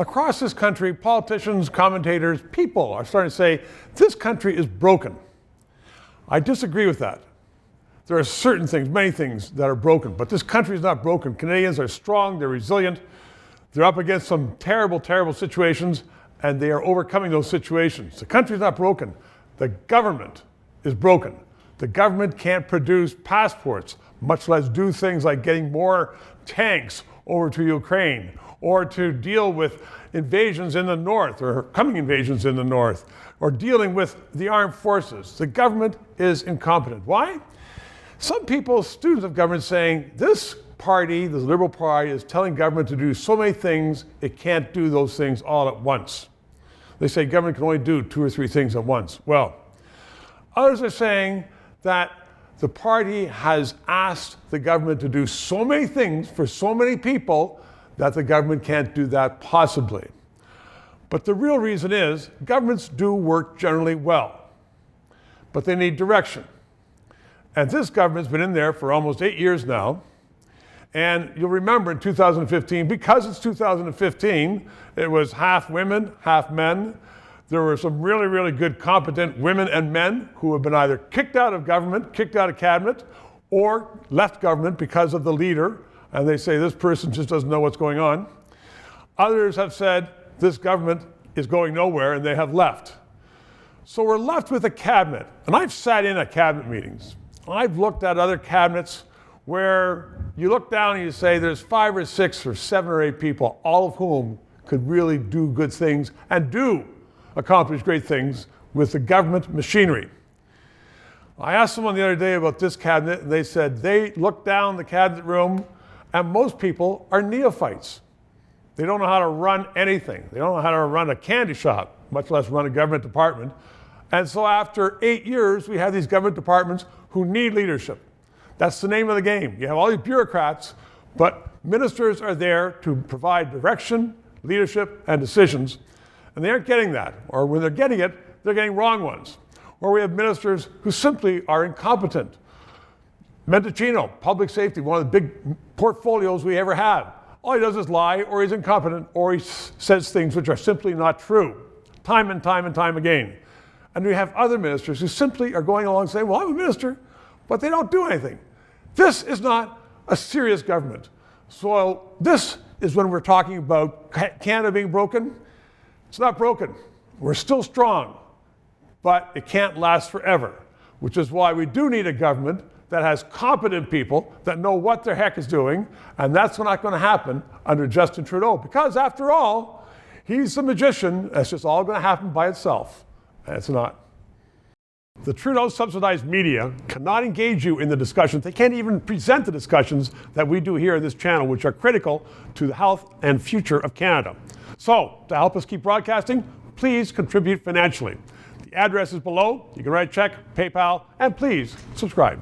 across this country, politicians, commentators, people are starting to say, this country is broken. I disagree with that. There are certain things, many things that are broken, but this country is not broken. Canadians are strong, they're resilient, they're up against some terrible, terrible situations, and they are overcoming those situations. The country is not broken. The government is broken. The government can't produce passports, much less do things like getting more tanks over to Ukraine, or to deal with invasions in the north, or coming invasions in the north, or dealing with the armed forces. The government is incompetent. Why? Some people, students of government, saying this party, the Liberal Party, is telling government to do so many things, it can't do those things all at once. They say government can only do 2 or 3 things at once. Well, others are saying that the party has asked the government to do so many things for so many people that the government can't do that possibly. But the real reason is governments do work generally well, but they need direction. And this government's been in there for almost 8 years now. And you'll remember in 2015, because it's 2015, it was half women, half men. There were some really, really good, competent women and men who have been either kicked out of government, kicked out of cabinet, or left government because of the leader. And they say this person just doesn't know what's going on. Others have said this government is going nowhere, and they have left. So we're left with a cabinet. And I've sat in at cabinet meetings. I've looked at other cabinets where you look down and you say there's 5 or 6 or 7 or 8 people, all of whom could really do good things and do accomplish great things with the government machinery. I asked someone the other day about this cabinet, and they said they look down the cabinet room and most people are neophytes. They don't know how to run anything. They don't know how to run a candy shop, much less run a government department. And so after 8 years, we have these government departments who need leadership. That's the name of the game. You have all these bureaucrats, but ministers are there to provide direction, leadership, and decisions. And they aren't getting that. Or when they're getting it, they're getting wrong ones. Or we have ministers who simply are incompetent. Mendocino, public safety, one of the big portfolios we ever have. All he does is lie, or he's incompetent, or he says things which are simply not true, time and time and time again. And we have other ministers who simply are going along saying, well, I'm a minister, but they don't do anything. This is not a serious government. So this is when we're talking about Canada being broken. It's not broken. We're still strong, but it can't last forever, which is why we do need a government that has competent people that know what the heck is doing, and that's not going to happen under Justin Trudeau, because after all, he's the magician. That's just all going to happen by itself, and it's not. The Trudeau subsidized media cannot engage you in the discussions. They can't even present the discussions that we do here on this channel, which are critical to the health and future of Canada. So, to help us keep broadcasting, please contribute financially. The address is below. You can write a check, PayPal, and please subscribe.